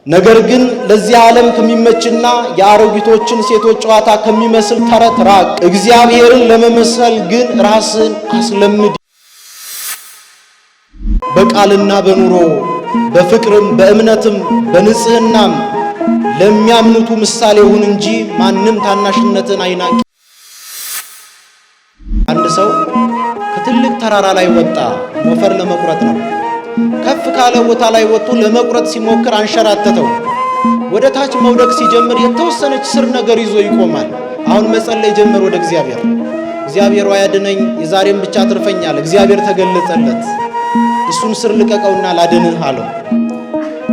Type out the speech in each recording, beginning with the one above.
ነገር ግን ለዚህ ዓለም ከሚመችና የአሮጊቶችን ሴቶች ጨዋታ ከሚመስል ተረት ራቅ። እግዚአብሔርን ለመመሰል ግን ራስን አስለምድ። በቃልና በኑሮ በፍቅርም በእምነትም በንጽህናም ለሚያምኑቱ ምሳሌ ሁን እንጂ ማንም ታናሽነትን አይናቅ። አንድ ሰው ከትልቅ ተራራ ላይ ወጣ፣ ሞፈር ለመቁረጥ ነው። ከፍ ካለ ቦታ ላይ ወጥቶ ለመቁረጥ ሲሞክር አንሸራተተው። ወደ ታች መውደቅ ሲጀምር የተወሰነች ስር ነገር ይዞ ይቆማል። አሁን መጸለይ ጀመር ወደ እግዚአብሔር። እግዚአብሔር ያድነኝ፣ የዛሬም ብቻ አትርፈኛል። እግዚአብሔር ተገለጸለት። እሱን ስር ልቀቀውና ላድንህ አለው።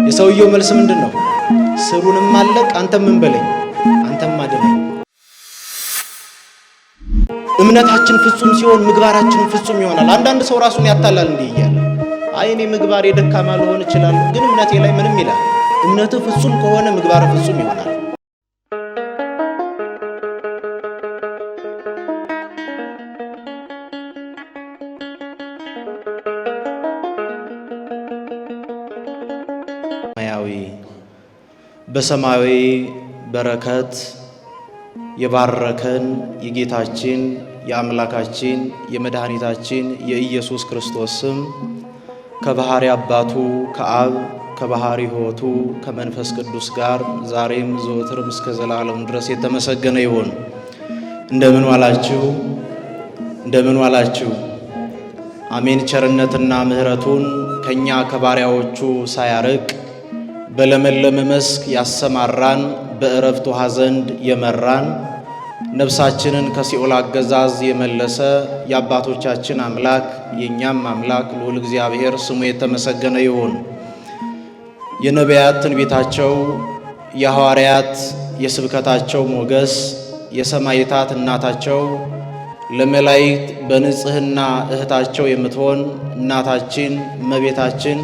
የሰውየው መልስ ምንድን ነው? ስሩንም አለቅ፣ አንተም ምን በለኝ፣ አንተም አድነኝ። እምነታችን ፍጹም ሲሆን ምግባራችን ፍጹም ይሆናል። አንዳንድ ሰው ራሱን ያታላል እንዲህ እያለ እኔ ምግባሬ ደካማ ልሆን እችላለሁ፣ ግን እምነቴ ላይ ምንም ይላል። እምነትህ ፍጹም ከሆነ ምግባር ፍጹም ይሆናል። በሰማያዊ በረከት የባረከን የጌታችን የአምላካችን የመድኃኒታችን የኢየሱስ ክርስቶስ ስም ከባህሪ አባቱ ከአብ ከባህሪ ሕይወቱ ከመንፈስ ቅዱስ ጋር ዛሬም ዘወትርም እስከ ዘላለም ድረስ የተመሰገነ ይሁን። እንደምን ዋላችሁ? እንደምን ዋላችሁ? አሜን። ቸርነትና ምሕረቱን ከኛ ከባሪያዎቹ ሳያርቅ በለመለመ መስክ ያሰማራን፣ በእረፍት ውኃ ዘንድ የመራን፣ ነፍሳችንን ከሲኦል አገዛዝ የመለሰ የአባቶቻችን አምላክ የእኛም አምላክ ልዑል እግዚአብሔር ስሙ የተመሰገነ ይሁን። የነቢያት ትንቢታቸው፣ የሐዋርያት የስብከታቸው ሞገስ፣ የሰማዕታት እናታቸው ለመላእክት በንጽሕና እህታቸው የምትሆን እናታችን እመቤታችን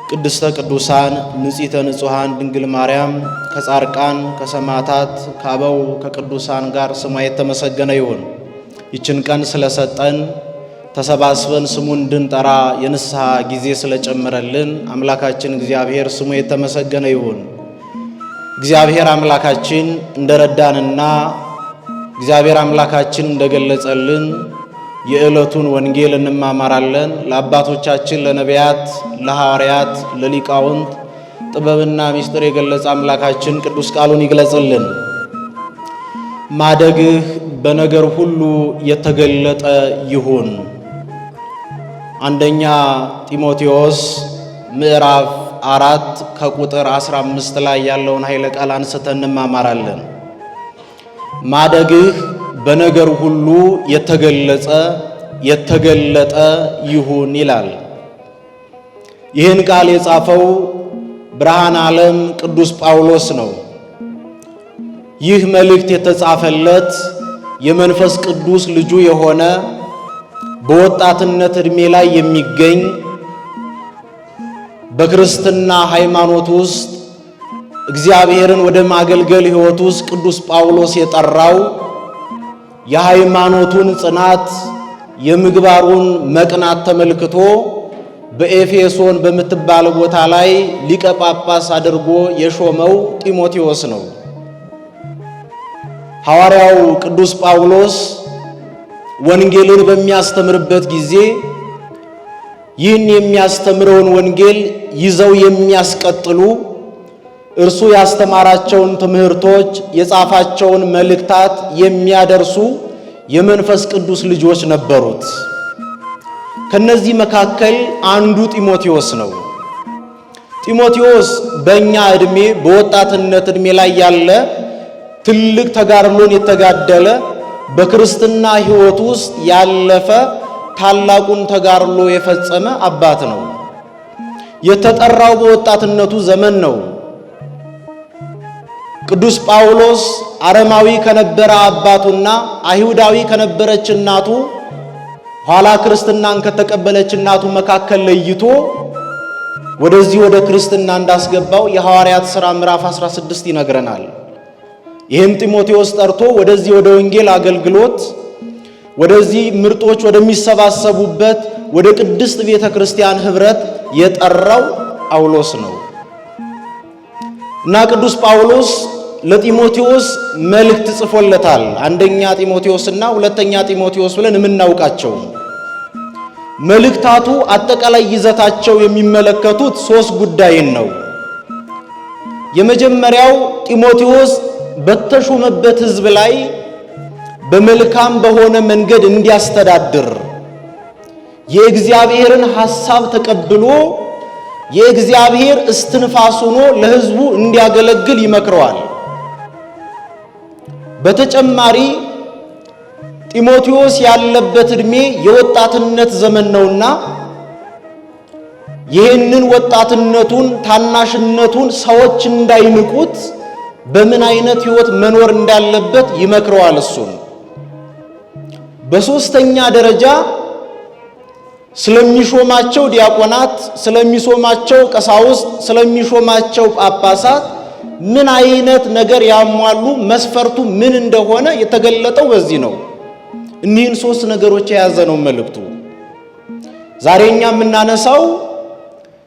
ቅድስተ ቅዱሳን ንጽሕተ ንጹሐን ድንግል ማርያም ከጻድቃን ከሰማዕታት ከአበው ከቅዱሳን ጋር ስሟ የተመሰገነ ይሁን። ይችን ቀን ስለሰጠን ተሰባስበን ስሙን እንድንጠራ የንስሐ ጊዜ ስለጨመረልን አምላካችን እግዚአብሔር ስሙ የተመሰገነ ይሁን። እግዚአብሔር አምላካችን እንደረዳንና እግዚአብሔር አምላካችን እንደገለጸልን የዕለቱን ወንጌል እንማማራለን። ለአባቶቻችን ለነቢያት፣ ለሐዋርያት፣ ለሊቃውንት ጥበብና ምስጢር የገለጸ አምላካችን ቅዱስ ቃሉን ይግለጽልን። ማደግህ በነገር ሁሉ የተገለጠ ይሁን። አንደኛ ጢሞቴዎስ ምዕራፍ 4 ከቁጥር 15 ላይ ያለውን ኃይለ ቃል አንስተን እንማማራለን። ማደግህ በነገር ሁሉ የተገለጠ ይሁን ይላል። ይህን ቃል የጻፈው ብርሃነ ዓለም ቅዱስ ጳውሎስ ነው። ይህ መልእክት የተጻፈለት የመንፈስ ቅዱስ ልጁ የሆነ በወጣትነት ዕድሜ ላይ የሚገኝ በክርስትና ሃይማኖት ውስጥ እግዚአብሔርን ወደ ማገልገል ሕይወት ውስጥ ቅዱስ ጳውሎስ የጠራው የሃይማኖቱን ጽናት የምግባሩን መቅናት ተመልክቶ በኤፌሶን በምትባል ቦታ ላይ ሊቀ ጳጳስ አድርጎ የሾመው ጢሞቴዎስ ነው። ሐዋርያው ቅዱስ ጳውሎስ ወንጌልን በሚያስተምርበት ጊዜ ይህን የሚያስተምረውን ወንጌል ይዘው የሚያስቀጥሉ እርሱ ያስተማራቸውን ትምህርቶች የጻፋቸውን መልእክታት የሚያደርሱ የመንፈስ ቅዱስ ልጆች ነበሩት። ከነዚህ መካከል አንዱ ጢሞቴዎስ ነው። ጢሞቴዎስ በእኛ ዕድሜ በወጣትነት ዕድሜ ላይ ያለ ትልቅ ተጋድሎን የተጋደለ በክርስትና ሕይወት ውስጥ ያለፈ ታላቁን ተጋድሎ የፈጸመ አባት ነው። የተጠራው በወጣትነቱ ዘመን ነው። ቅዱስ ጳውሎስ አረማዊ ከነበረ አባቱና አይሁዳዊ ከነበረች እናቱ ኋላ ክርስትናን ከተቀበለች እናቱ መካከል ለይቶ ወደዚህ ወደ ክርስትና እንዳስገባው የሐዋርያት ሥራ ምዕራፍ 16 ይነግረናል። ይህም ጢሞቴዎስ ጠርቶ ወደዚህ ወደ ወንጌል አገልግሎት ወደዚህ ምርጦች ወደሚሰባሰቡበት ወደ ቅድስት ቤተ ክርስቲያን ኅብረት የጠራው ጳውሎስ ነው። እና ቅዱስ ጳውሎስ ለጢሞቴዎስ መልእክት ጽፎለታል። አንደኛ ጢሞቴዎስና ሁለተኛ ጢሞቴዎስ ብለን የምናውቃቸው መልእክታቱ አጠቃላይ ይዘታቸው የሚመለከቱት 3 ጉዳይን ነው። የመጀመሪያው ጢሞቴዎስ በተሾመበት ሕዝብ ላይ በመልካም በሆነ መንገድ እንዲያስተዳድር የእግዚአብሔርን ሐሳብ ተቀብሎ የእግዚአብሔር እስትንፋስ ሆኖ ለሕዝቡ እንዲያገለግል ይመክረዋል። በተጨማሪ ጢሞቴዎስ ያለበት ዕድሜ የወጣትነት ዘመን ነውና ይህንን ወጣትነቱን ታናሽነቱን ሰዎች እንዳይንቁት በምን አይነት ሕይወት መኖር እንዳለበት ይመክረዋል። እሱን በሶስተኛ ደረጃ ስለሚሾማቸው ዲያቆናት፣ ስለሚሾማቸው ቀሳውስት፣ ስለሚሾማቸው ጳጳሳት ምን አይነት ነገር ያሟሉ መስፈርቱ ምን እንደሆነ የተገለጠው በዚህ ነው። እኒህን 3 ነገሮች የያዘ ነው መልእክቱ። ዛሬኛ የምናነሳው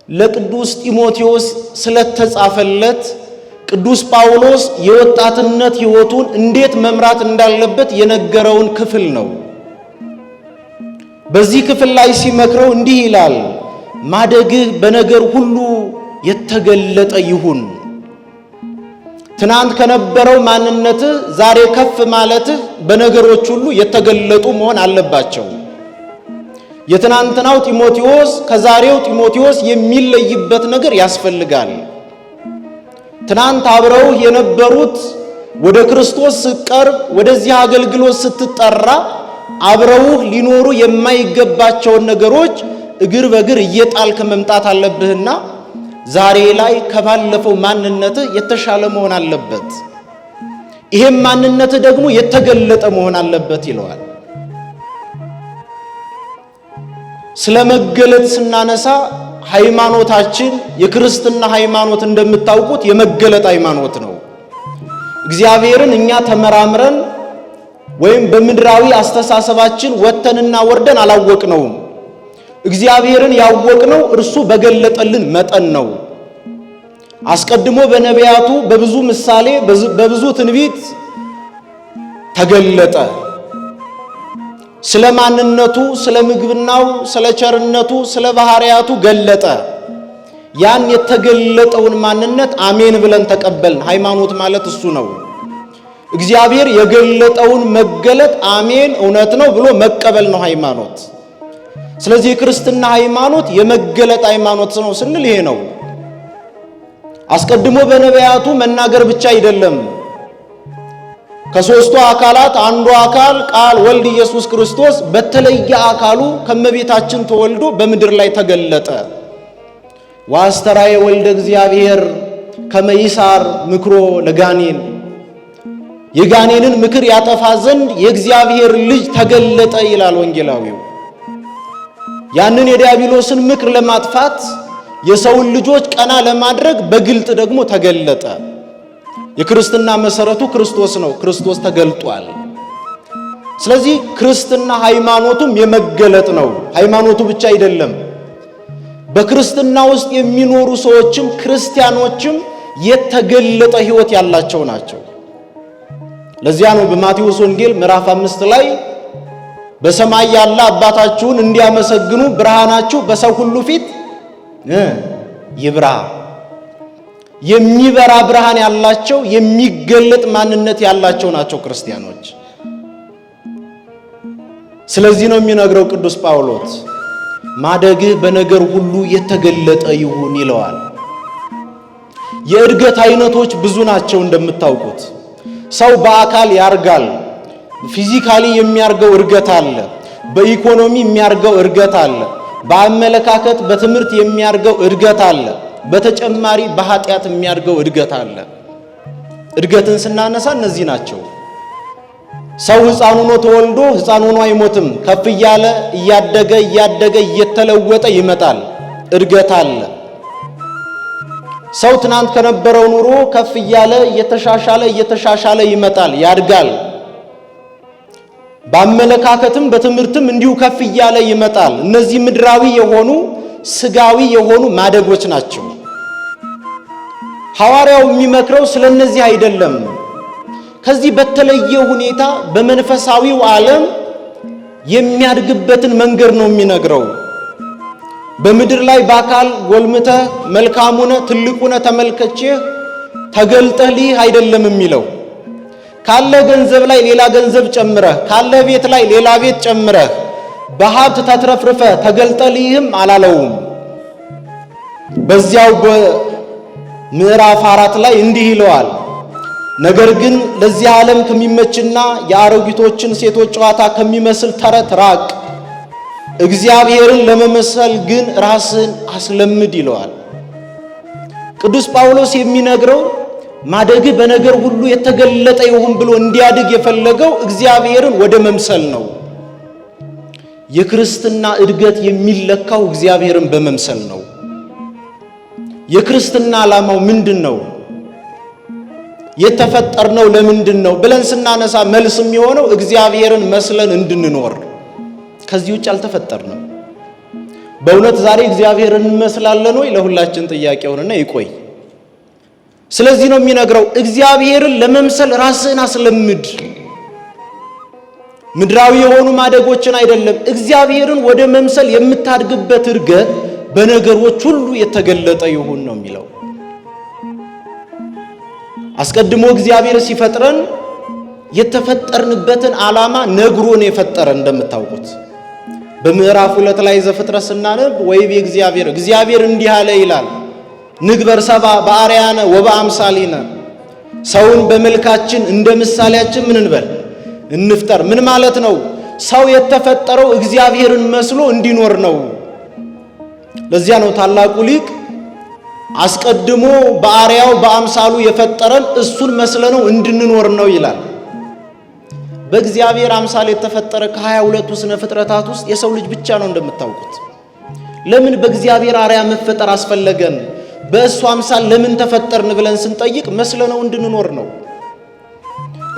ለቅዱስ ጢሞቴዎስ ስለተጻፈለት ቅዱስ ጳውሎስ የወጣትነት ሕይወቱን እንዴት መምራት እንዳለበት የነገረውን ክፍል ነው። በዚህ ክፍል ላይ ሲመክረው እንዲህ ይላል፣ ማደግህ በነገር ሁሉ የተገለጠ ይሁን። ትናንት ከነበረው ማንነትህ ዛሬ ከፍ ማለትህ በነገሮች ሁሉ የተገለጡ መሆን አለባቸው። የትናንትናው ጢሞቴዎስ ከዛሬው ጢሞቴዎስ የሚለይበት ነገር ያስፈልጋል። ትናንት አብረው የነበሩት ወደ ክርስቶስ ስትቀርብ ወደዚህ አገልግሎት ስትጠራ አብረው ሊኖሩ የማይገባቸውን ነገሮች እግር በእግር እየጣልክ መምጣት አለብህና ዛሬ ላይ ከባለፈው ማንነትህ የተሻለ መሆን አለበት። ይሄም ማንነትህ ደግሞ የተገለጠ መሆን አለበት ይለዋል። ስለመገለጥ ስናነሳ ሃይማኖታችን የክርስትና ሃይማኖት እንደምታውቁት የመገለጥ ሃይማኖት ነው። እግዚአብሔርን እኛ ተመራምረን ወይም በምድራዊ አስተሳሰባችን ወተንና ወርደን አላወቅነውም። እግዚአብሔርን ያወቅነው እርሱ በገለጠልን መጠን ነው። አስቀድሞ በነቢያቱ በብዙ ምሳሌ በብዙ ትንቢት ተገለጠ። ስለ ማንነቱ፣ ስለ ምግብናው፣ ስለ ቸርነቱ፣ ስለ ባህሪያቱ ገለጠ። ያን የተገለጠውን ማንነት አሜን ብለን ተቀበልን። ሃይማኖት ማለት እሱ ነው። እግዚአብሔር የገለጠውን መገለጥ አሜን እውነት ነው ብሎ መቀበል ነው ሃይማኖት። ስለዚህ የክርስትና ሃይማኖት የመገለጥ ሃይማኖት ነው ስንል ይሄ ነው። አስቀድሞ በነቢያቱ መናገር ብቻ አይደለም። ከሦስቱ አካላት አንዱ አካል ቃል ወልድ ኢየሱስ ክርስቶስ በተለየ አካሉ ከመቤታችን ተወልዶ በምድር ላይ ተገለጠ። ወአስተርአየ ወልደ እግዚአብሔር ከመ ይሣር ምክሮ ለጋኔን፣ የጋኔንን ምክር ያጠፋ ዘንድ የእግዚአብሔር ልጅ ተገለጠ ይላል ወንጌላዊው። ያንን የዲያብሎስን ምክር ለማጥፋት የሰውን ልጆች ቀና ለማድረግ በግልጥ ደግሞ ተገለጠ። የክርስትና መሰረቱ ክርስቶስ ነው። ክርስቶስ ተገልጧል። ስለዚህ ክርስትና ሃይማኖቱም የመገለጥ ነው። ሃይማኖቱ ብቻ አይደለም። በክርስትና ውስጥ የሚኖሩ ሰዎችም ክርስቲያኖችም የተገለጠ ሕይወት ያላቸው ናቸው። ለዚያ ነው በማቴዎስ ወንጌል ምዕራፍ 5 ላይ በሰማይ ያለ አባታችሁን እንዲያመሰግኑ ብርሃናችሁ በሰው ሁሉ ፊት ይብራ። የሚበራ ብርሃን ያላቸው የሚገለጥ ማንነት ያላቸው ናቸው ክርስቲያኖች። ስለዚህ ነው የሚነግረው ቅዱስ ጳውሎስ ማደግህ በነገር ሁሉ የተገለጠ ይሁን ይለዋል። የእድገት አይነቶች ብዙ ናቸው እንደምታውቁት። ሰው በአካል ያርጋል። ፊዚካሊ የሚያርገው እድገት አለ። በኢኮኖሚ የሚያርገው እድገት አለ። በአመለካከት በትምህርት የሚያርገው እድገት አለ። በተጨማሪ በኃጢአት የሚያርገው እድገት አለ። እድገትን ስናነሳ እነዚህ ናቸው። ሰው ሕፃን ሆኖ ተወልዶ ሕፃን ሆኖ አይሞትም። ከፍ እያለ እያደገ እየተለወጠ ይመጣል። እድገት አለ። ሰው ትናንት ከነበረው ኑሮ ከፍ እያለ እየተሻሻለ ይመጣል፣ ያድጋል። በአመለካከትም በትምህርትም እንዲሁ ከፍ እያለ ይመጣል። እነዚህ ምድራዊ የሆኑ ስጋዊ የሆኑ ማደጎች ናቸው። ሐዋርያው የሚመክረው ስለነዚህ አይደለም። ከዚህ በተለየ ሁኔታ በመንፈሳዊው ዓለም የሚያድግበትን መንገድ ነው የሚነግረው። በምድር ላይ በአካል ጎልምተ መልካሙነ ትልቁነ ተመልከቼህ ተገልጠህ ልህ አይደለም የሚለው። ካለ ገንዘብ ላይ ሌላ ገንዘብ ጨምረህ፣ ካለ ቤት ላይ ሌላ ቤት ጨምረህ፣ በሀብት ተትረፍርፈ ተገልጠህ ልህም አላለውም። በዚያው በምዕራፍ 4 ላይ እንዲህ ይለዋል፣ ነገር ግን ለዚህ ዓለም ከሚመችና የአሮጊቶችን ሴቶች ጨዋታ ከሚመስል ተረት ራቅ፣ እግዚአብሔርን ለመመሰል ግን ራስን አስለምድ ይለዋል። ቅዱስ ጳውሎስ የሚነግረው ማደግ በነገር ሁሉ የተገለጠ ይሁን ብሎ እንዲያድግ የፈለገው እግዚአብሔርን ወደ መምሰል ነው። የክርስትና እድገት የሚለካው እግዚአብሔርን በመምሰል ነው። የክርስትና ዓላማው ምንድነው? የተፈጠርነው ለምንድን ነው ብለን ስናነሳ መልስ የሚሆነው እግዚአብሔርን መስለን እንድንኖር። ከዚህ ውጭ አልተፈጠርንም። በእውነት ዛሬ እግዚአብሔርን እንመስላለን ወይ? ለሁላችን ጥያቄ ሆነና ይቆይ። ስለዚህ ነው የሚነግረው እግዚአብሔርን ለመምሰል ራስን አስለምድ። ምድራዊ የሆኑ ማደጎችን አይደለም፣ እግዚአብሔርን ወደ መምሰል የምታድግበት እድገት በነገሮች ሁሉ የተገለጠ ይሁን ነው የሚለው። አስቀድሞ እግዚአብሔር ሲፈጥረን የተፈጠርንበትን ዓላማ ነግሮን የፈጠረን እንደምታውቁት በምዕራፍ 2 ላይ ዘፍጥረት ስናነብ ወይቤ እግዚአብሔር እንዲህ አለ ይላል፣ ንግበር ሰብአ በአርአያነ ወበአምሳሊነ፣ ሰውን በመልካችን እንደ ምሳሌያችን ምን እንበል እንፍጠር። ምን ማለት ነው? ሰው የተፈጠረው እግዚአብሔርን መስሎ እንዲኖር ነው። ለዚያ ነው ታላቁ ሊቅ አስቀድሞ በአርአያው በአምሳሉ የፈጠረን እሱን መስለነው እንድንኖር ነው ይላል። በእግዚአብሔር አምሳል የተፈጠረ ከ22 ስነ ፍጥረታት ውስጥ የሰው ልጅ ብቻ ነው እንደምታውቁት። ለምን በእግዚአብሔር አርአያ መፈጠር አስፈለገን? በእሱ አምሳል ለምን ተፈጠርን ብለን ስንጠይቅ መስለነው እንድንኖር ነው።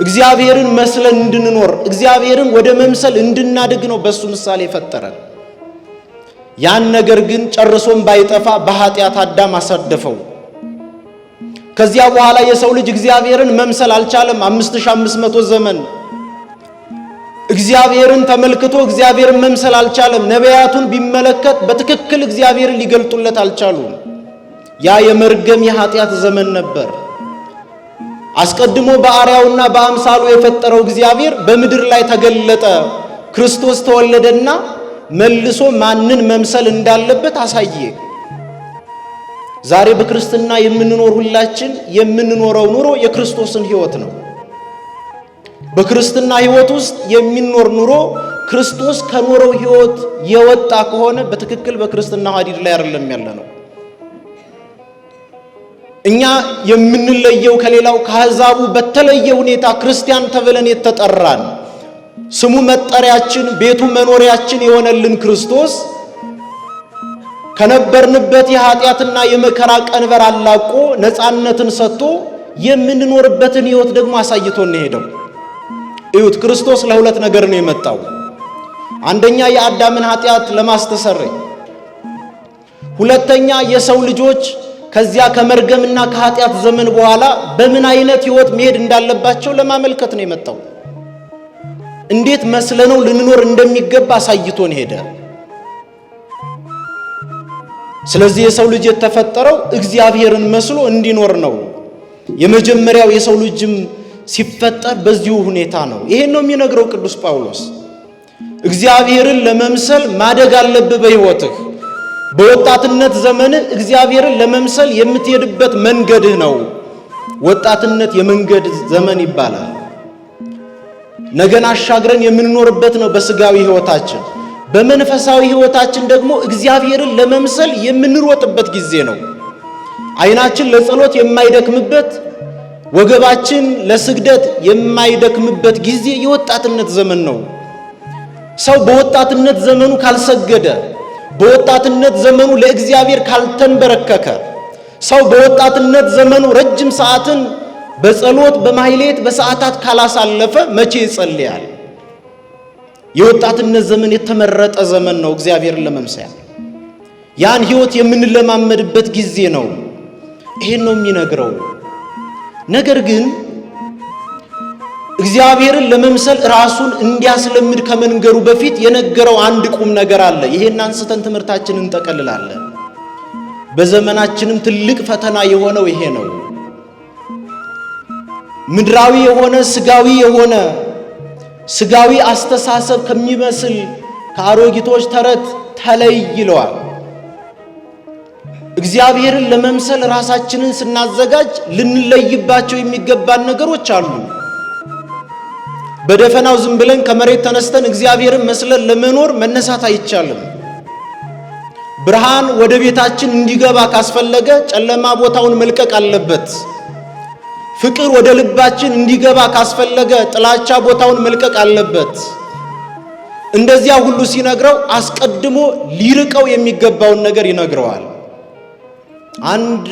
እግዚአብሔርን መስለን እንድንኖር፣ እግዚአብሔርን ወደ መምሰል እንድናድግ ነው በእሱ ምሳሌ የፈጠረን። ያን ነገር ግን ጨርሶም ባይጠፋ በኃጢአት አዳም አሳደፈው። ከዚያ በኋላ የሰው ልጅ እግዚአብሔርን መምሰል አልቻለም። 5500 ዘመን እግዚአብሔርን ተመልክቶ እግዚአብሔርን መምሰል አልቻለም። ነቢያቱን ቢመለከት በትክክል እግዚአብሔርን ሊገልጡለት አልቻሉም። ያ የመርገም የኃጢአት ዘመን ነበር። አስቀድሞ በአርአያውና በአምሳሉ የፈጠረው እግዚአብሔር በምድር ላይ ተገለጠ። ክርስቶስ ተወለደና መልሶ ማንን መምሰል እንዳለበት አሳየ። ዛሬ በክርስትና የምንኖር ሁላችን የምንኖረው ኑሮ የክርስቶስን ሕይወት ነው። በክርስትና ሕይወት ውስጥ የሚኖር ኑሮ ክርስቶስ ከኖረው ሕይወት የወጣ ከሆነ በትክክል በክርስትና ሐዲድ ላይ አይደለም ያለነው። እኛ የምንለየው ከሌላው ከአሕዛቡ በተለየ ሁኔታ ክርስቲያን ተብለን የተጠራን ስሙ መጠሪያችን ቤቱ መኖሪያችን የሆነልን ክርስቶስ ከነበርንበት የኃጢአትና የመከራ ቀንበር አላቆ ነፃነትን ሰጥቶ የምንኖርበትን ሕይወት ደግሞ አሳይቶን ነው ሄደው። እዩት፣ ክርስቶስ ለሁለት ነገር ነው የመጣው። አንደኛ የአዳምን ኃጢአት ለማስተሰረይ፣ ሁለተኛ የሰው ልጆች ከዚያ ከመርገምና ከኃጢአት ዘመን በኋላ በምን አይነት ሕይወት መሄድ እንዳለባቸው ለማመልከት ነው የመጣው። እንዴት መስለነው ልንኖር እንደሚገባ አሳይቶን ሄደ። ስለዚህ የሰው ልጅ የተፈጠረው እግዚአብሔርን መስሎ እንዲኖር ነው። የመጀመሪያው የሰው ልጅም ሲፈጠር በዚሁ ሁኔታ ነው። ይሄን ነው የሚነግረው ቅዱስ ጳውሎስ። እግዚአብሔርን ለመምሰል ማደግ አለብህ በሕይወትህ። በወጣትነት ዘመንህ እግዚአብሔርን ለመምሰል የምትሄድበት መንገድህ ነው። ወጣትነት የመንገድ ዘመን ይባላል። ነገን አሻግረን የምንኖርበት ነው በስጋዊ ሕይወታችን። በመንፈሳዊ ሕይወታችን ደግሞ እግዚአብሔርን ለመምሰል የምንሮጥበት ጊዜ ነው። ዓይናችን ለጸሎት የማይደክምበት፣ ወገባችን ለስግደት የማይደክምበት ጊዜ የወጣትነት ዘመን ነው። ሰው በወጣትነት ዘመኑ ካልሰገደ፣ በወጣትነት ዘመኑ ለእግዚአብሔር ካልተንበረከከ፣ ሰው በወጣትነት ዘመኑ ረጅም ሰዓትን በጸሎት በማህሌት በሰዓታት ካላሳለፈ መቼ ይጸልያል? የወጣትነት ዘመን የተመረጠ ዘመን ነው እግዚአብሔርን ለመምሰል። ያን ሕይወት የምንለማመድበት ጊዜ ነው። ይሄን ነው የሚነግረው። ነገር ግን እግዚአብሔርን ለመምሰል ራሱን እንዲያስለምድ ከመንገሩ በፊት የነገረው አንድ ቁም ነገር አለ። ይሄን አንስተን ትምህርታችንን እንጠቀልላለን። በዘመናችንም ትልቅ ፈተና የሆነው ይሄ ነው። ምድራዊ የሆነ ስጋዊ አስተሳሰብ ከሚመስል ከአሮጊቶች ተረት ተለይ ይለዋል። እግዚአብሔርን ለመምሰል ራሳችንን ስናዘጋጅ ልንለይባቸው የሚገባን ነገሮች አሉ። በደፈናው ዝም ብለን ከመሬት ተነስተን እግዚአብሔርን መስለን ለመኖር መነሳት አይቻልም። ብርሃን ወደ ቤታችን እንዲገባ ካስፈለገ ጨለማ ቦታውን መልቀቅ አለበት። ፍቅር ወደ ልባችን እንዲገባ ካስፈለገ ጥላቻ ቦታውን መልቀቅ አለበት። እንደዚያ ሁሉ ሲነግረው አስቀድሞ ሊርቀው የሚገባውን ነገር ይነግረዋል። አንድ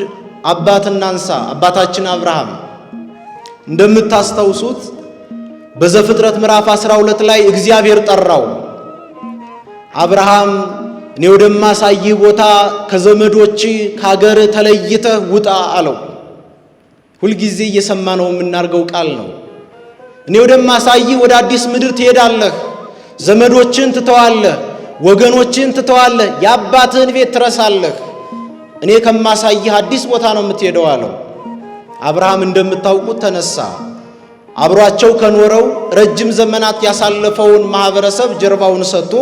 አባት እናንሳ። አባታችን አብርሃም እንደምታስታውሱት በዘፍጥረት ምዕራፍ 12 ላይ እግዚአብሔር ጠራው። አብርሃም እኔ ወደማሳይህ ቦታ ከዘመዶች ከሀገር ተለይተህ ውጣ አለው። ሁልጊዜ እየሰማነው የምናርገው ቃል ነው። እኔ ወደማሳይህ ወደ አዲስ ምድር ትሄዳለህ፣ ዘመዶችን ትተዋለህ፣ ወገኖችን ትተዋለህ፣ የአባትህን ቤት ትረሳለህ፣ እኔ ከማሳይህ አዲስ ቦታ ነው የምትሄደው አለው። አብርሃም እንደምታውቁት ተነሳ። አብሯቸው ከኖረው ረጅም ዘመናት ያሳለፈውን ማህበረሰብ ጀርባውን ሰጥቶ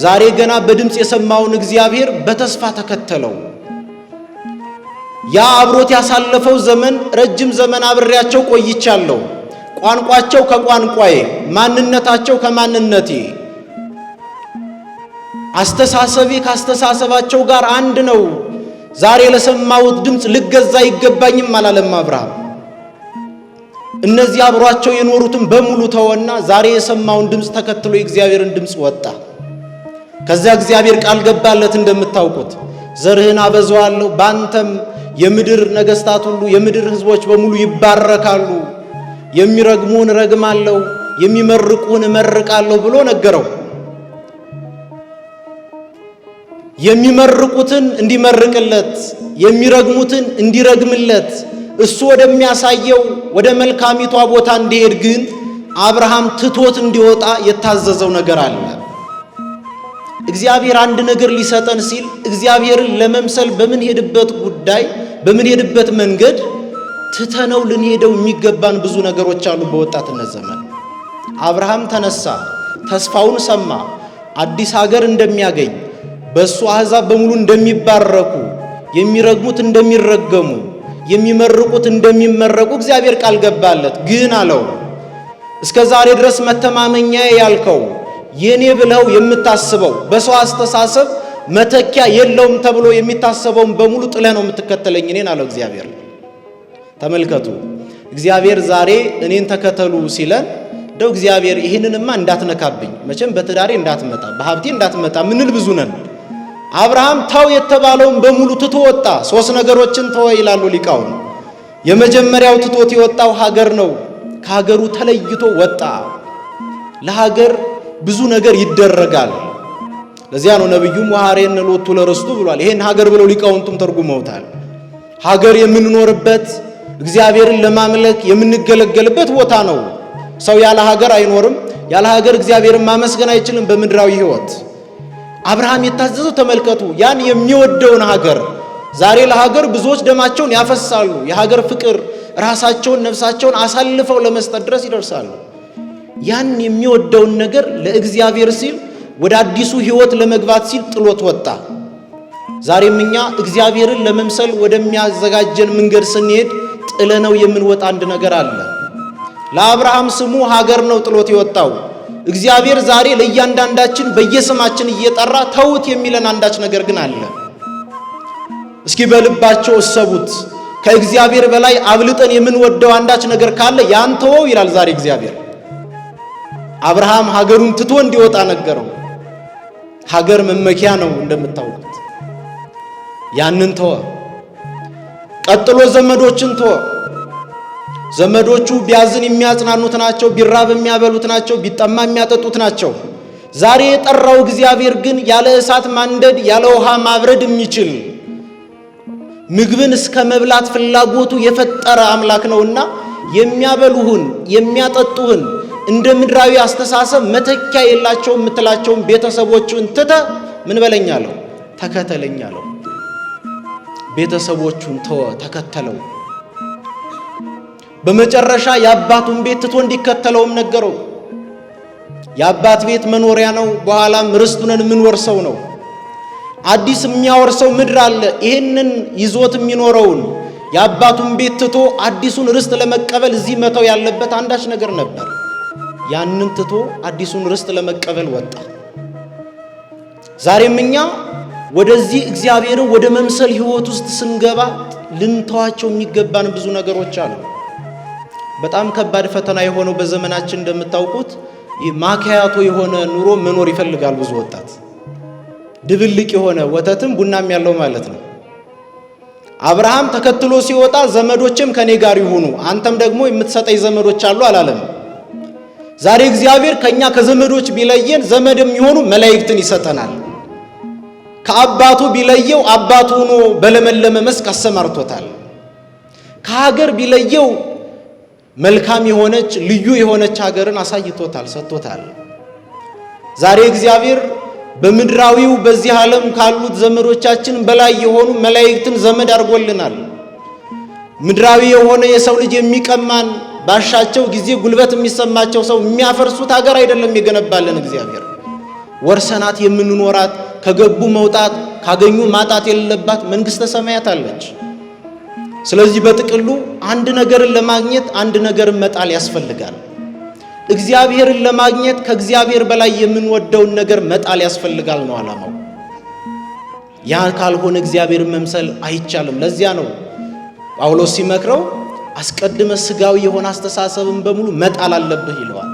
ዛሬ ገና በድምፅ የሰማውን እግዚአብሔር በተስፋ ተከተለው። ያ አብሮት ያሳለፈው ዘመን ረጅም ዘመን አብሬያቸው ቆይቻለሁ፣ ቋንቋቸው ከቋንቋዬ፣ ማንነታቸው ከማንነቴ፣ አስተሳሰቤ ካስተሳሰባቸው ጋር አንድ ነው። ዛሬ ለሰማሁት ድምፅ ልገዛ ይገባኝም አላለም አብርሃም። እነዚህ አብሯቸው የኖሩትን በሙሉ ተወና ዛሬ የሰማውን ድምፅ ተከትሎ የእግዚአብሔርን ድምፅ ወጣ። ከዚያ እግዚአብሔር ቃል ገባለት። እንደምታውቁት ዘርህን አበዛዋለሁ፣ ባንተም የምድር ነገስታት ሁሉ የምድር ህዝቦች በሙሉ ይባረካሉ፣ የሚረግሙን ረግማለሁ፣ የሚመርቁን እመርቃለሁ ብሎ ነገረው። የሚመርቁትን እንዲመርቅለት፣ የሚረግሙትን እንዲረግምለት፣ እሱ ወደሚያሳየው ወደ መልካሚቷ ቦታ እንዲሄድ ግን አብርሃም ትቶት እንዲወጣ የታዘዘው ነገር አለ። እግዚአብሔር አንድ ነገር ሊሰጠን ሲል እግዚአብሔርን ለመምሰል በምንሄድበት መንገድ ትተነው ልንሄደው የሚገባን ብዙ ነገሮች አሉ። በወጣትነት ዘመን አብርሃም ተነሳ፣ ተስፋውን ሰማ። አዲስ ሀገር እንደሚያገኝ፣ በእሱ አሕዛብ በሙሉ እንደሚባረኩ፣ የሚረግሙት እንደሚረገሙ፣ የሚመርቁት እንደሚመረቁ እግዚአብሔር ቃል ገባለት። ግን አለው እስከ ዛሬ ድረስ መተማመኛዬ ያልከው የኔ ብለው የምታስበው በሰው አስተሳሰብ መተኪያ የለውም ተብሎ የሚታሰበውን በሙሉ ጥለህ ነው የምትከተለኝ እኔን አለው እግዚአብሔር። ተመልከቱ፣ እግዚአብሔር ዛሬ እኔን ተከተሉ ሲለን እንደው እግዚአብሔር ይህንንማ እንዳትነካብኝ፣ መቼም በትዳሬ እንዳትመጣ፣ በሀብቴ እንዳትመጣ ምንል ብዙ ነን። አብርሃም ተው የተባለውን በሙሉ ትቶ ወጣ። ሶስት ነገሮችን ተወ ይላሉ ሊቃውን። የመጀመሪያው ትቶት የወጣው ሀገር ነው። ከሀገሩ ተለይቶ ወጣ። ለሀገር ብዙ ነገር ይደረጋል። ለዚያ ነው ነብዩም ወሐሬን ሎቱ ለርስቱ ብሏል። ይሄን ሀገር ብለው ሊቃውንቱም ተርጉመውታል። ሀገር የምንኖርበት እግዚአብሔርን ለማምለክ የምንገለገልበት ቦታ ነው። ሰው ያለ ሀገር አይኖርም። ያለ ሀገር እግዚአብሔርን ማመስገን አይችልም በምድራዊ ሕይወት። አብርሃም የታዘዘው ተመልከቱ፣ ያን የሚወደውን ሀገር። ዛሬ ለሀገር ብዙዎች ደማቸውን ያፈሳሉ። የሀገር ፍቅር ራሳቸውን ነፍሳቸውን አሳልፈው ለመስጠት ድረስ ይደርሳሉ። ያን የሚወደውን ነገር ለእግዚአብሔር ሲል ወደ አዲሱ ሕይወት ለመግባት ሲል ጥሎት ወጣ። ዛሬም እኛ እግዚአብሔርን ለመምሰል ወደሚያዘጋጀን መንገድ ስንሄድ ጥለነው የምንወጣ አንድ ነገር አለ። ለአብርሃም ስሙ ሀገር ነው ጥሎት የወጣው። እግዚአብሔር ዛሬ ለእያንዳንዳችን በየስማችን እየጠራ ተውት የሚለን አንዳች ነገር ግን አለ። እስኪ በልባቸው እሰቡት። ከእግዚአብሔር በላይ አብልጠን የምንወደው አንዳች ነገር ካለ ያን ተወው ይላል ዛሬ እግዚአብሔር። አብርሃም ሀገሩን ትቶ እንዲወጣ ነገረው። ሀገር መመኪያ ነው እንደምታውቁት። ያንን ተወ። ቀጥሎ ዘመዶችን ተወ። ዘመዶቹ ቢያዝን የሚያጽናኑት ናቸው፣ ቢራብ የሚያበሉት ናቸው፣ ቢጠማ የሚያጠጡት ናቸው። ዛሬ የጠራው እግዚአብሔር ግን ያለ እሳት ማንደድ ያለ ውሃ ማብረድ የሚችል ምግብን እስከ መብላት ፍላጎቱ የፈጠረ አምላክ ነውና የሚያበሉህን የሚያጠጡህን እንደ ምድራዊ አስተሳሰብ መተኪያ የላቸው የምትላቸው ቤተሰቦቹን ትተህ ምን በለኛለሁ ተከተለኛለሁ። ቤተሰቦቹን ተወ፣ ተከተለው። በመጨረሻ የአባቱን ቤት ትቶ እንዲከተለውም ነገረው። የአባት ቤት መኖሪያ ነው፣ በኋላም ርስቱን የምንወርሰው ነው። አዲስ የሚያወርሰው ምድር አለ። ይሄንን ይዞት የሚኖረውን የአባቱን ቤት ትቶ አዲሱን ርስት ለመቀበል እዚህ መተው ያለበት አንዳች ነገር ነበር። ያንን ትቶ አዲሱን ርስት ለመቀበል ወጣ። ዛሬም እኛ ወደዚህ እግዚአብሔርን ወደ መምሰል ህይወት ውስጥ ስንገባ ልንተዋቸው የሚገባን ብዙ ነገሮች አሉ። በጣም ከባድ ፈተና የሆነው በዘመናችን እንደምታውቁት ማኪያቶ የሆነ ኑሮ መኖር ይፈልጋል ብዙ ወጣት። ድብልቅ የሆነ ወተትም ቡናም ያለው ማለት ነው። አብርሃም ተከትሎ ሲወጣ ዘመዶችም ከኔ ጋር ይሁኑ አንተም ደግሞ የምትሰጠኝ ዘመዶች አሉ አላለም። ዛሬ እግዚአብሔር ከኛ ከዘመዶች ቢለየን ዘመድም ይሆኑ መላእክትን ይሰጠናል። ከአባቱ ቢለየው አባቱ ሆኖ በለመለመ መስክ አሰማርቶታል። ከሀገር ቢለየው መልካም የሆነች ልዩ የሆነች ሀገርን አሳይቶታል፣ ሰጥቶታል። ዛሬ እግዚአብሔር በምድራዊው በዚህ ዓለም ካሉት ዘመዶቻችን በላይ የሆኑ መላእክትን ዘመድ አድርጎልናል። ምድራዊ የሆነ የሰው ልጅ የሚቀማን ባሻቸው ጊዜ ጉልበት የሚሰማቸው ሰው የሚያፈርሱት ሀገር አይደለም የገነባልን እግዚአብሔር። ወርሰናት የምንኖራት ከገቡ መውጣት ካገኙ ማጣት የሌለባት መንግስተ ሰማያት አለች። ስለዚህ በጥቅሉ አንድ ነገርን ለማግኘት አንድ ነገርን መጣል ያስፈልጋል። እግዚአብሔርን ለማግኘት ከእግዚአብሔር በላይ የምንወደውን ነገር መጣል ያስፈልጋል ነው ዓላማው። ያ ካልሆነ እግዚአብሔርን መምሰል አይቻልም። ለዚያ ነው ጳውሎስ ሲመክረው አስቀድመ ስጋዊ የሆነ አስተሳሰብን በሙሉ መጣል አለብህ ይለዋል።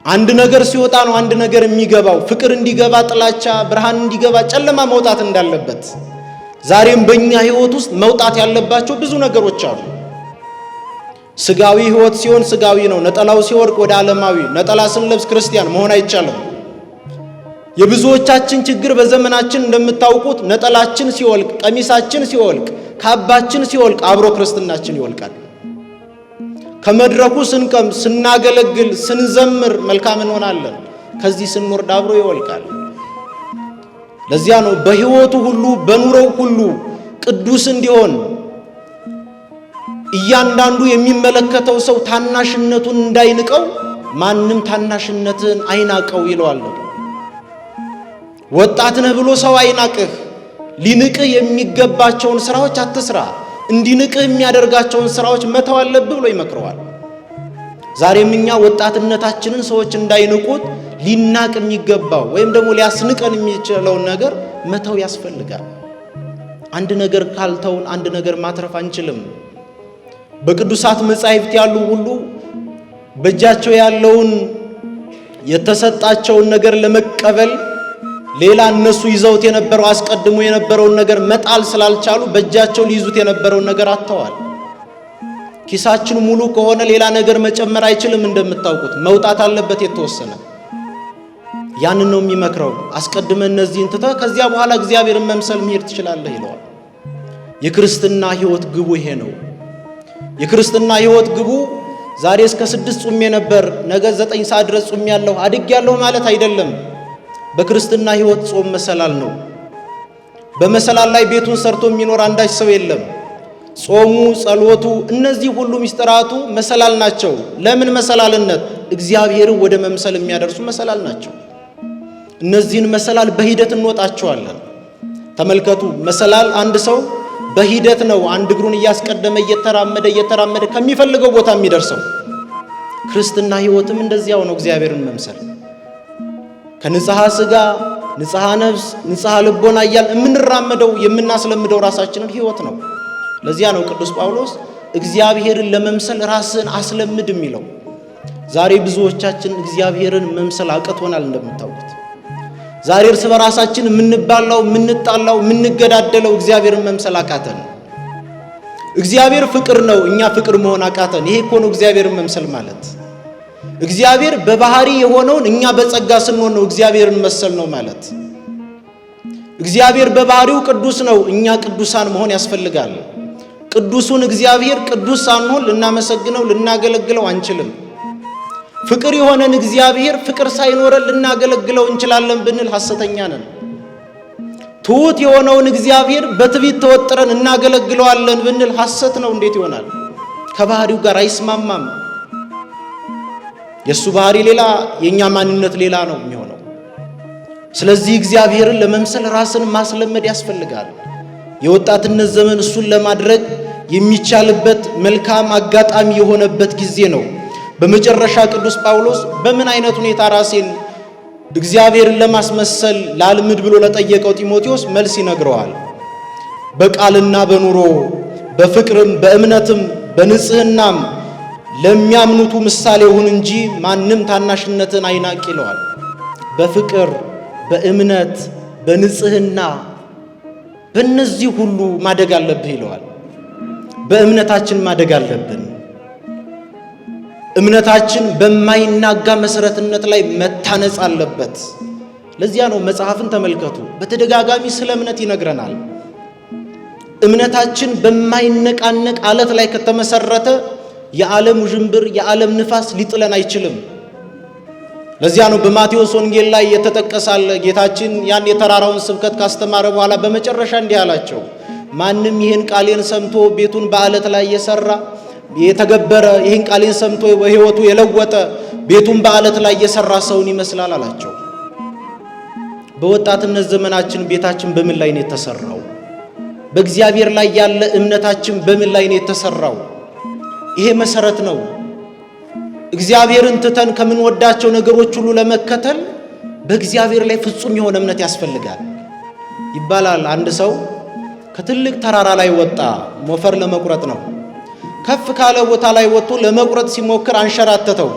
አንድ ነገር ሲወጣ ነው አንድ ነገር የሚገባው። ፍቅር እንዲገባ ጥላቻ፣ ብርሃን እንዲገባ ጨለማ መውጣት እንዳለበት ዛሬም በእኛ ህይወት ውስጥ መውጣት ያለባቸው ብዙ ነገሮች አሉ። ስጋዊ ህይወት ሲሆን ስጋዊ ነው። ነጠላው ሲወርቅ ወደ ዓለማዊ፣ ነጠላ ስንለብስ ክርስቲያን መሆን አይቻልም። የብዙዎቻችን ችግር በዘመናችን እንደምታውቁት ነጠላችን ሲወልቅ፣ ቀሚሳችን ሲወልቅ፣ ካባችን ሲወልቅ አብሮ ክርስትናችን ይወልቃል። ከመድረኩ ስንቀም፣ ስናገለግል፣ ስንዘምር መልካም እንሆናለን። ከዚህ ስንወርድ አብሮ ይወልቃል። ለዚያ ነው በህይወቱ ሁሉ በኑሮው ሁሉ ቅዱስ እንዲሆን እያንዳንዱ የሚመለከተው ሰው ታናሽነቱን እንዳይንቀው ማንም ታናሽነትን አይናቀው ይለዋል። ወጣት ነህ ብሎ ሰው አይናቅህ። ሊንቅህ የሚገባቸውን ስራዎች አትስራ፣ እንዲንቅህ የሚያደርጋቸውን ስራዎች መተው አለብህ ብሎ ይመክረዋል። ዛሬም እኛ ወጣትነታችንን ሰዎች እንዳይንቁት ሊናቅ የሚገባው ወይም ደግሞ ሊያስንቀን የሚችለውን ነገር መተው ያስፈልጋል። አንድ ነገር ካልተውን አንድ ነገር ማትረፍ አንችልም። በቅዱሳት መጻሕፍት ያሉ ሁሉ በእጃቸው ያለውን የተሰጣቸውን ነገር ለመቀበል ሌላ እነሱ ይዘውት የነበረው አስቀድሞ የነበረውን ነገር መጣል ስላልቻሉ በእጃቸው ሊይዙት የነበረውን ነገር አጥተዋል። ኪሳችን ሙሉ ከሆነ ሌላ ነገር መጨመር አይችልም። እንደምታውቁት መውጣት አለበት የተወሰነ። ያንን ነው የሚመክረው። አስቀድመ እነዚህን ትተህ ከዚያ በኋላ እግዚአብሔርን መምሰል መሄድ ትችላለህ ይለዋል። የክርስትና ህይወት ግቡ ይሄ ነው። የክርስትና ህይወት ግቡ ዛሬ እስከ 6 ጾሜ ነበር ነገ 9 ሰዓት ድረስ ጾም ያለው አድግ ያለው ማለት አይደለም። በክርስትና ህይወት ጾም መሰላል ነው። በመሰላል ላይ ቤቱን ሰርቶ የሚኖር አንዳች ሰው የለም። ጾሙ፣ ጸሎቱ፣ እነዚህ ሁሉ ሚስጥራቱ መሰላል ናቸው። ለምን መሰላልነት? እግዚአብሔርን ወደ መምሰል የሚያደርሱ መሰላል ናቸው። እነዚህን መሰላል በሂደት እንወጣቸዋለን። ተመልከቱ፣ መሰላል አንድ ሰው በሂደት ነው አንድ እግሩን እያስቀደመ እየተራመደ ከሚፈልገው ቦታ የሚደርሰው። ክርስትና ህይወትም እንደዚያው ነው። እግዚአብሔርን መምሰል ከንጽሐ ስጋ፣ ንጽሐ ነፍስ፣ ንጽሐ ልቦና እያል የምንራመደው የምናስለምደው ራሳችንን ህይወት ነው። ለዚያ ነው ቅዱስ ጳውሎስ እግዚአብሔርን ለመምሰል ራስን አስለምድ የሚለው። ዛሬ ብዙዎቻችን እግዚአብሔርን መምሰል አቅቶናል። እንደምታውቁት ዛሬ እርስ በራሳችን የምንባላው፣ የምንጣላው፣ የምንገዳደለው እግዚአብሔርን መምሰል አቃተን። እግዚአብሔር ፍቅር ነው፣ እኛ ፍቅር መሆን አቃተን። ይሄ እኮ ነው እግዚአብሔርን መምሰል ማለት። እግዚአብሔር በባህሪ የሆነውን እኛ በጸጋ ስንሆን ነው እግዚአብሔርን መሰል ነው ማለት። እግዚአብሔር በባህሪው ቅዱስ ነው። እኛ ቅዱሳን መሆን ያስፈልጋል። ቅዱሱን እግዚአብሔር ቅዱስ ሳንሆን ልናመሰግነው ልናገለግለው አንችልም። ፍቅር የሆነን እግዚአብሔር ፍቅር ሳይኖረን ልናገለግለው እንችላለን ብንል ሐሰተኛ ነን። ትሑት የሆነውን እግዚአብሔር በትዕቢት ተወጥረን እናገለግለዋለን ብንል ሐሰት ነው። እንዴት ይሆናል? ከባህሪው ጋር አይስማማም። የሱ ባህሪ ሌላ፣ የኛ ማንነት ሌላ ነው የሚሆነው። ስለዚህ እግዚአብሔርን ለመምሰል ራስን ማስለመድ ያስፈልጋል። የወጣትነት ዘመን እሱን ለማድረግ የሚቻልበት መልካም አጋጣሚ የሆነበት ጊዜ ነው። በመጨረሻ ቅዱስ ጳውሎስ በምን አይነት ሁኔታ ራሴን እግዚአብሔርን ለማስመሰል ላልምድ ብሎ ለጠየቀው ጢሞቴዎስ መልስ ይነግረዋል። በቃልና በኑሮ በፍቅርም በእምነትም በንጽህናም ለሚያምኑቱ ምሳሌ ሁን እንጂ ማንም ታናሽነትን አይናቅ ይለዋል። በፍቅር በእምነት በንጽህና በእነዚህ ሁሉ ማደግ አለብህ ይለዋል። በእምነታችን ማደግ አለብን። እምነታችን በማይናጋ መሰረትነት ላይ መታነጽ አለበት። ለዚያ ነው መጽሐፍን ተመልከቱ፣ በተደጋጋሚ ስለ እምነት ይነግረናል። እምነታችን በማይነቃነቅ አለት ላይ ከተመሰረተ የዓለም ውዥንብር የዓለም ንፋስ ሊጥለን አይችልም። ለዚያ ነው በማቴዎስ ወንጌል ላይ የተጠቀሳለ ጌታችን ያን የተራራውን ስብከት ካስተማረ በኋላ በመጨረሻ እንዲህ አላቸው፣ ማንም ይህን ቃሌን ሰምቶ ቤቱን በአለት ላይ የሰራ የተገበረ ይህን ቃሌን ሰምቶ በሕይወቱ የለወጠ ቤቱን በአለት ላይ የሰራ ሰውን ይመስላል አላቸው። በወጣትነት ዘመናችን ቤታችን በምን ላይ ነው የተሰራው? በእግዚአብሔር ላይ ያለ እምነታችን በምን ላይ ነው የተሰራው? ይሄ መሰረት ነው። እግዚአብሔርን ትተን ከምንወዳቸው ነገሮች ሁሉ ለመከተል በእግዚአብሔር ላይ ፍጹም የሆነ እምነት ያስፈልጋል ይባላል። አንድ ሰው ከትልቅ ተራራ ላይ ወጣ፣ ሞፈር ለመቁረጥ ነው። ከፍ ካለ ቦታ ላይ ወጥቶ ለመቁረጥ ሲሞክር አንሸራተተው።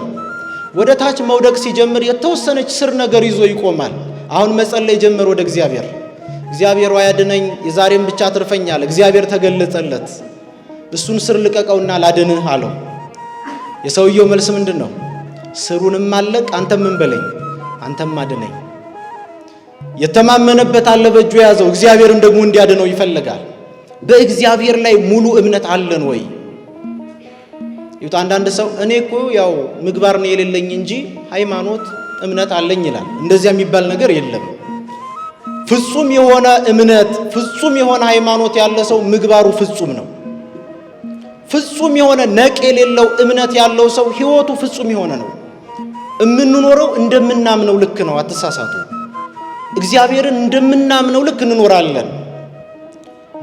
ወደ ታች መውደቅ ሲጀምር የተወሰነች ስር ነገር ይዞ ይቆማል። አሁን መጸለይ ጀመር ወደ እግዚአብሔር። እግዚአብሔር ያድነኝ፣ የዛሬም ብቻ ትርፈኛል። እግዚአብሔር ተገለጸለት። እሱን ስር ልቀቀውና ላድንህ አለው። የሰውየው መልስ ምንድን ነው? ስሩንም አለቅ፣ አንተም ምን በለኝ፣ አንተም አድነኝ። የተማመነበት አለ፣ በእጁ የያዘው እግዚአብሔርን ደግሞ እንዲያድነው ይፈልጋል። በእግዚአብሔር ላይ ሙሉ እምነት አለን ወይ? ይሁት አንዳንድ ሰው እኔ እኮ ያው ምግባር ነው የሌለኝ እንጂ ሃይማኖት እምነት አለኝ ይላል። እንደዚያ የሚባል ነገር የለም። ፍጹም የሆነ እምነት ፍጹም የሆነ ሃይማኖት ያለ ሰው ምግባሩ ፍጹም ነው። ፍጹም የሆነ ነቅ የሌለው እምነት ያለው ሰው ሕይወቱ ፍጹም የሆነ ነው። እምንኖረው እንደምናምነው ልክ ነው። አትሳሳቱ። እግዚአብሔርን እንደምናምነው ልክ እንኖራለን።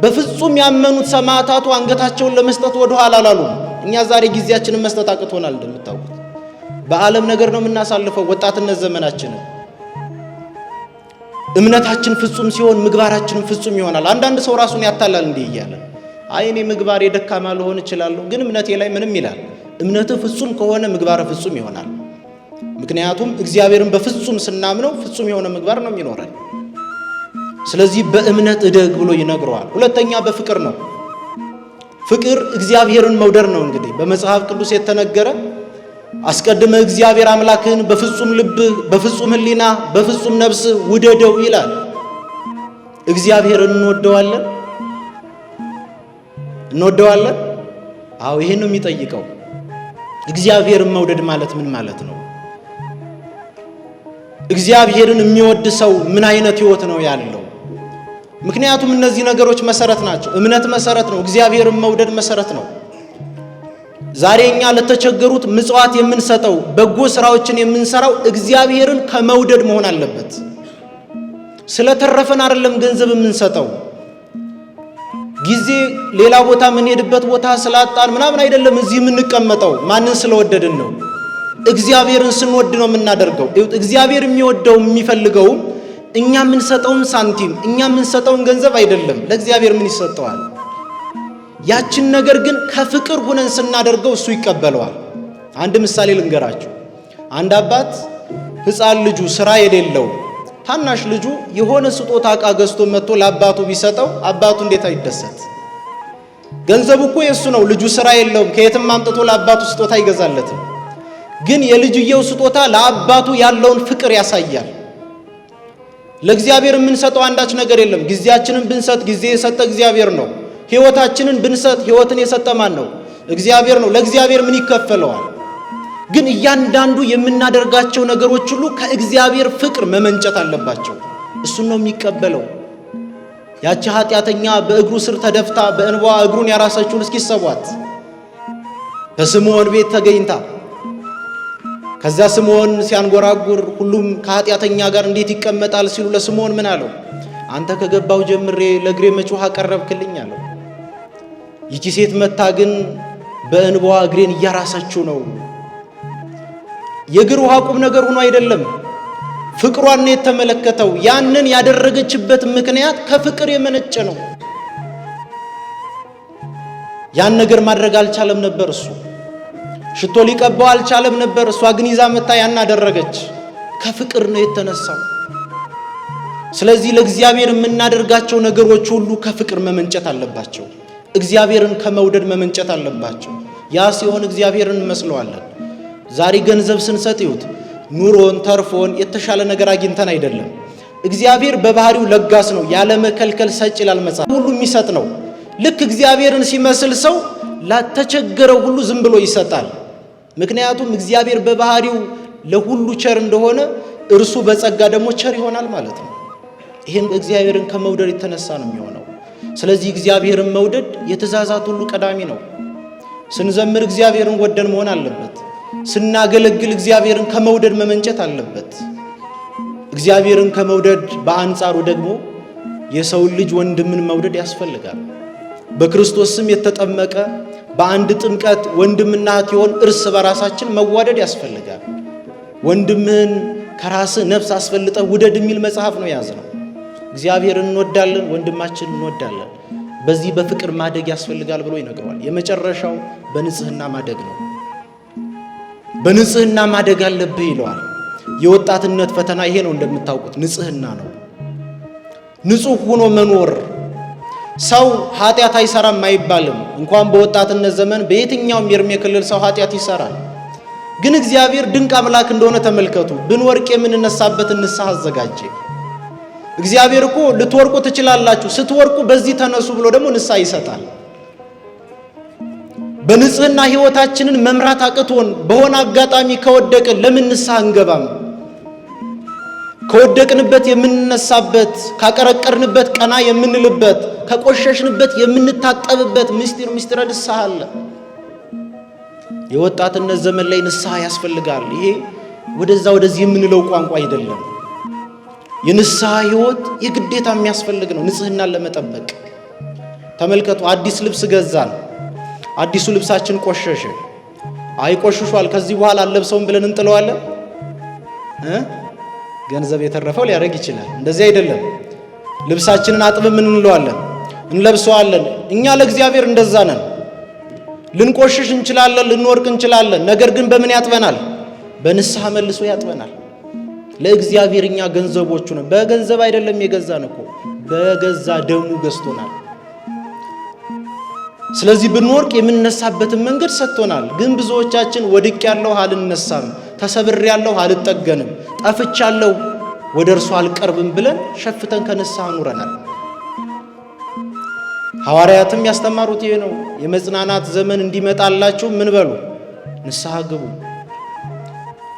በፍጹም ያመኑት ሰማዕታቱ አንገታቸውን ለመስጠት ወደ ኋላ አላሉም። እኛ ዛሬ ጊዜያችንን መስጠት አቅቶናል። እንደምታውቁት በዓለም ነገር ነው የምናሳልፈው ወጣትነት ዘመናችንን። እምነታችን ፍጹም ሲሆን ምግባራችንን ፍጹም ይሆናል። አንዳንድ ሰው ራሱን ያታላል እንዲህ እያለ አይ እኔ ምግባሬ ደካማ ልሆን እችላለሁ፣ ግን እምነቴ ላይ ምንም ይላል። እምነትህ ፍጹም ከሆነ ምግባር ፍጹም ይሆናል። ምክንያቱም እግዚአብሔርን በፍጹም ስናምነው ፍጹም የሆነ ምግባር ነው የሚኖረን። ስለዚህ በእምነት እደግ ብሎ ይነግረዋል። ሁለተኛ በፍቅር ነው። ፍቅር እግዚአብሔርን መውደድ ነው። እንግዲህ በመጽሐፍ ቅዱስ የተነገረ አስቀድመ እግዚአብሔር አምላክህን በፍጹም ልብህ፣ በፍጹም ሕሊና፣ በፍጹም ነፍስህ ውደደው ይላል። እግዚአብሔርን እንወደዋለን? አዎ፣ ይሄን ነው የሚጠይቀው። እግዚአብሔርን መውደድ ማለት ምን ማለት ነው? እግዚአብሔርን የሚወድ ሰው ምን አይነት ሕይወት ነው ያለው? ምክንያቱም እነዚህ ነገሮች መሰረት ናቸው። እምነት መሰረት ነው። እግዚአብሔርን መውደድ መሰረት ነው። ዛሬ እኛ ለተቸገሩት ምጽዋት የምንሰጠው በጎ ስራዎችን የምንሰራው እግዚአብሔርን ከመውደድ መሆን አለበት። ስለተረፈን አይደለም ገንዘብ የምንሰጠው። ጊዜ ሌላ ቦታ የምንሄድበት ቦታ ስላጣን ምናምን አይደለም እዚህ የምንቀመጠው። ማንን ስለወደድን ነው? እግዚአብሔርን ስንወድ ነው የምናደርገው። እግዚአብሔር የሚወደው የሚፈልገው እኛ የምንሰጠውን ሳንቲም እኛ የምንሰጠውን ገንዘብ አይደለም። ለእግዚአብሔር ምን ይሰጠዋል? ያችን ነገር ግን ከፍቅር ሆነን ስናደርገው እሱ ይቀበለዋል። አንድ ምሳሌ ልንገራችሁ። አንድ አባት ሕፃን ልጁ ስራ የሌለው ታናሽ ልጁ የሆነ ስጦታ ዕቃ ገዝቶ መጥቶ ለአባቱ ቢሰጠው አባቱ እንዴት አይደሰት? ገንዘቡ እኮ የሱ ነው። ልጁ ስራ የለውም። ከየትም አምጥቶ ለአባቱ ስጦታ አይገዛለትም። ግን የልጅየው ስጦታ ለአባቱ ያለውን ፍቅር ያሳያል። ለእግዚአብሔር የምንሰጠው አንዳች ነገር የለም። ጊዜያችንን ብንሰጥ ጊዜ የሰጠ እግዚአብሔር ነው። ሕይወታችንን ብንሰጥ ሕይወትን የሰጠ ማን ነው? እግዚአብሔር ነው። ለእግዚአብሔር ምን ይከፈለዋል? ግን እያንዳንዱ የምናደርጋቸው ነገሮች ሁሉ ከእግዚአብሔር ፍቅር መመንጨት አለባቸው። እሱን ነው የሚቀበለው። ያቺ ኃጢአተኛ በእግሩ ስር ተደፍታ በእንባ እግሩን ያራሰችውን እስኪሰቧት በስምዖን ቤት ተገኝታ ከዛ ስምዖን ሲያንጎራጉር ሁሉም ከኃጢአተኛ ጋር እንዴት ይቀመጣል ሲሉ ለስምዖን ምን አለው? አንተ ከገባው ጀምሬ ለእግሬ መች ውሃ ቀረብክልኝ አለው። ይቺ ሴት መታ ግን በእንባዋ እግሬን እያራሰችው ነው። የእግር ውሃ ቁም ነገር ሆኖ አይደለም፣ ፍቅሯን ነው የተመለከተው። ያንን ያደረገችበት ምክንያት ከፍቅር የመነጨ ነው። ያን ነገር ማድረግ አልቻለም ነበር እሱ። ሽቶ ሊቀባው አልቻለም ነበር። እሷ ግን ይዛ መታ ያን አደረገች። ከፍቅር ነው የተነሳው። ስለዚህ ለእግዚአብሔር የምናደርጋቸው ነገሮች ሁሉ ከፍቅር መመንጨት አለባቸው። እግዚአብሔርን ከመውደድ መመንጨት አለባቸው። ያ ሲሆን እግዚአብሔርን እንመስለዋለን። ዛሬ ገንዘብ ስንሰጥ ይሁት ኑሮን ተርፎን የተሻለ ነገር አግኝተን አይደለም። እግዚአብሔር በባህሪው ለጋስ ነው፣ ያለ መከልከል ሰጭ ይላል መጽሐፍ። ሁሉ የሚሰጥ ነው። ልክ እግዚአብሔርን ሲመስል ሰው ላተቸገረው ሁሉ ዝም ብሎ ይሰጣል። ምክንያቱም እግዚአብሔር በባህሪው ለሁሉ ቸር እንደሆነ እርሱ በጸጋ ደግሞ ቸር ይሆናል ማለት ነው። ይሄም እግዚአብሔርን ከመውደድ የተነሳ ነው የሚሆነው። ስለዚህ እግዚአብሔርን መውደድ የትእዛዛት ሁሉ ቀዳሚ ነው። ስንዘምር እግዚአብሔርን ወደን መሆን አለበት። ስናገለግል እግዚአብሔርን ከመውደድ መመንጨት አለበት። እግዚአብሔርን ከመውደድ በአንጻሩ ደግሞ የሰው ልጅ ወንድምን መውደድ ያስፈልጋል። በክርስቶስ ስም የተጠመቀ በአንድ ጥምቀት ወንድምና እህት ይሆን እርስ በራሳችን መዋደድ ያስፈልጋል። ወንድምህን ከራስህ ነፍስ አስፈልጠህ ውደድ የሚል መጽሐፍ ነው የያዝነው። እግዚአብሔርን እንወዳለን፣ ወንድማችንን እንወዳለን። በዚህ በፍቅር ማደግ ያስፈልጋል ብሎ ይነግረዋል። የመጨረሻው በንጽህና ማደግ ነው። በንጽህና ማደግ አለብህ ይለዋል። የወጣትነት ፈተና ይሄ ነው እንደምታውቁት፣ ንጽህና ነው። ንጹህ ሆኖ መኖር። ሰው ኃጢአት አይሰራም አይባልም። እንኳን በወጣትነት ዘመን በየትኛውም የእድሜ ክልል ሰው ኃጢአት ይሰራል። ግን እግዚአብሔር ድንቅ አምላክ እንደሆነ ተመልከቱ። ብንወርቅ የምንነሳበትን ንስሐ አዘጋጀ። እግዚአብሔር እኮ ልትወርቁ ትችላላችሁ፣ ስትወርቁ በዚህ ተነሱ ብሎ ደግሞ ንስሐ ይሰጣል። በንጽህና ሕይወታችንን መምራት አቅቶን በሆነ አጋጣሚ ከወደቅን ለምን ንስሐ እንገባም? ከወደቅንበት የምንነሳበት፣ ካቀረቀርንበት ቀና የምንልበት፣ ከቆሸሽንበት የምንታጠብበት ምስጢረ ንስሐ አለ። የወጣትነት ዘመን ላይ ንስሐ ያስፈልጋል። ይሄ ወደዛ ወደዚህ የምንለው ቋንቋ አይደለም። የንስሐ ሕይወት የግዴታ የሚያስፈልግ ነው ንጽህናን ለመጠበቅ። ተመልከቱ፣ አዲስ ልብስ ገዛን። አዲሱ ልብሳችን ቆሸሸ። አይ ቆሽሿል፣ ከዚህ በኋላ አለብሰውም ብለን እንጥለዋለን? ገንዘብ የተረፈው ሊያደርግ ይችላል። እንደዚህ አይደለም። ልብሳችንን አጥበን ምን እንለዋለን? እንለብሰዋለን። እኛ ለእግዚአብሔር እንደዛ ነን። ልንቆሽሽ እንችላለን፣ ልንወርቅ እንችላለን። ነገር ግን በምን ያጥበናል? በንስሐ መልሶ ያጥበናል። ለእግዚአብሔር እኛ ገንዘቦቹ ነን። በገንዘብ አይደለም የገዛን እኮ በገዛ ደሙ ገዝቶናል። ስለዚህ ብንወርቅ የምንነሳበትን መንገድ ሰጥቶናል። ግን ብዙዎቻችን ወድቅ ያለው አልነሳም፣ ተሰብር ያለው አልጠገንም፣ ጠፍቻለሁ ወደ እርሱ አልቀርብም ብለን ሸፍተን ከንስሐ ኑረናል። ሐዋርያትም ያስተማሩት ይሄ ነው። የመጽናናት ዘመን እንዲመጣላችሁ ምን በሉ? ንስሐ ግቡ።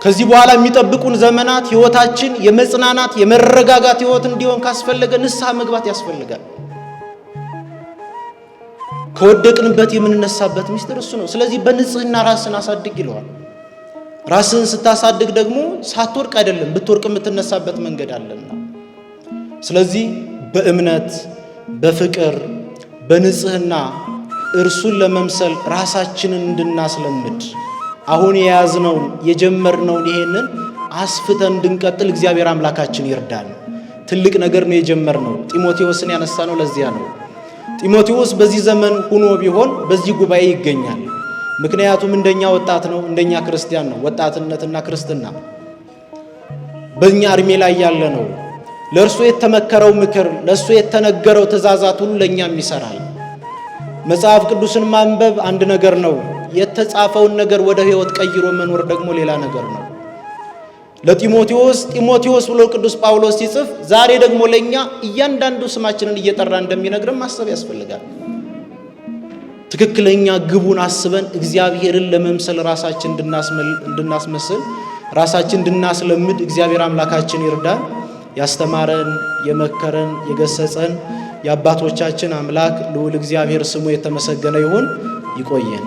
ከዚህ በኋላ የሚጠብቁን ዘመናት ሕይወታችን የመጽናናት የመረጋጋት ሕይወት እንዲሆን ካስፈለገ ንስሐ መግባት ያስፈልጋል። ከወደቅንበት የምንነሳበት ምስጢር እሱ ነው። ስለዚህ በንጽህና ራስን አሳድግ ይለዋል። ራስን ስታሳድግ ደግሞ ሳትወርቅ አይደለም ብትወርቅ የምትነሳበት መንገድ አለና፣ ስለዚህ በእምነት በፍቅር በንጽህና እርሱን ለመምሰል ራሳችንን እንድናስለምድ አሁን የያዝነውን የጀመርነውን ይሄንን አስፍተን እንድንቀጥል እግዚአብሔር አምላካችን ይርዳን። ትልቅ ነገር ነው የጀመርነው። ጢሞቴዎስን ያነሳነው ለዚያ ነው። ጢሞቴዎስ በዚህ ዘመን ሆኖ ቢሆን በዚህ ጉባኤ ይገኛል። ምክንያቱም እንደኛ ወጣት ነው፣ እንደኛ ክርስቲያን ነው። ወጣትነትና ክርስትና በእኛ እድሜ ላይ ያለ ነው። ለእርሱ የተመከረው ምክር፣ ለእሱ የተነገረው ትእዛዛት ሁሉ ለእኛም ይሰራል። መጽሐፍ ቅዱስን ማንበብ አንድ ነገር ነው። የተጻፈውን ነገር ወደ ሕይወት ቀይሮ መኖር ደግሞ ሌላ ነገር ነው። ጢሞቴዎስ ብሎ ቅዱስ ጳውሎስ ሲጽፍ ዛሬ ደግሞ ለኛ እያንዳንዱ ስማችንን እየጠራ እንደሚነግረን ማሰብ ያስፈልጋል። ትክክለኛ ግቡን አስበን እግዚአብሔርን ለመምሰል ራሳችን እንድናስመስል ራሳችን እንድናስለምድ እግዚአብሔር አምላካችን ይርዳን። ያስተማረን የመከረን የገሰጸን የአባቶቻችን አምላክ ልዑል እግዚአብሔር ስሙ የተመሰገነ ይሁን። ይቆየን።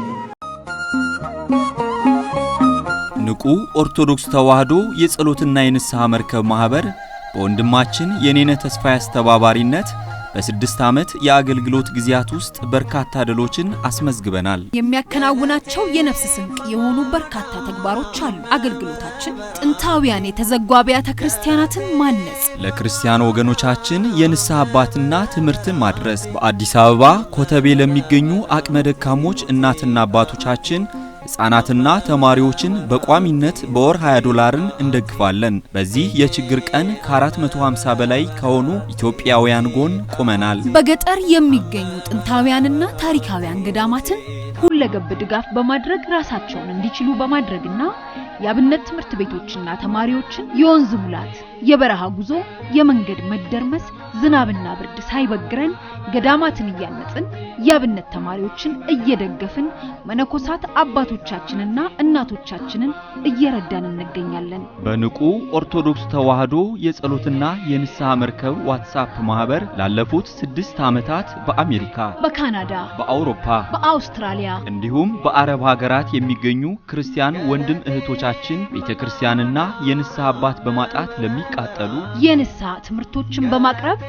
ንቁ ኦርቶዶክስ ተዋህዶ የጸሎትና የንስሐ መርከብ ማህበር በወንድማችን የኔነህ ተስፋዬ አስተባባሪነት በ6 ዓመት የአገልግሎት ጊዜያት ውስጥ በርካታ ድሎችን አስመዝግበናል። የሚያከናውናቸው የነፍስ ስንቅ የሆኑ በርካታ ተግባሮች አሉ። አገልግሎታችን ጥንታውያን የተዘጉ አብያተ ክርስቲያናትን ማነጽ፣ ለክርስቲያን ወገኖቻችን የንስሐ አባትና ትምህርትን ማድረስ፣ በአዲስ አበባ ኮተቤ ለሚገኙ አቅመ ደካሞች እናትና አባቶቻችን ሕፃናትና ተማሪዎችን በቋሚነት በወር $20 እንደግፋለን። በዚህ የችግር ቀን ከ450 በላይ ከሆኑ ኢትዮጵያውያን ጎን ቆመናል። በገጠር የሚገኙ ጥንታውያንና ታሪካውያን ገዳማትን ሁለገብ ድጋፍ በማድረግ ራሳቸውን እንዲችሉ በማድረግና የአብነት ትምህርት ቤቶችና ተማሪዎችን የወንዝ ሙላት፣ የበረሃ ጉዞ፣ የመንገድ መደርመስ፣ ዝናብና ብርድ ሳይበግረን ገዳማትን እያነጽን የአብነት ተማሪዎችን እየደገፍን መነኮሳት አባቶቻችንና እናቶቻችንን እየረዳን እንገኛለን። በንቁ ኦርቶዶክስ ተዋህዶ የጸሎትና የንስሐ መርከብ ዋትስአፕ ማህበር ላለፉት 6 ዓመታት በአሜሪካ፣ በካናዳ፣ በአውሮፓ፣ በአውስትራሊያ እንዲሁም በአረብ ሀገራት የሚገኙ ክርስቲያን ወንድም እህቶቻችን ቤተክርስቲያንና የንስሐ አባት በማጣት ለሚቃጠሉ የንስሐ ትምህርቶችን በማቅረብ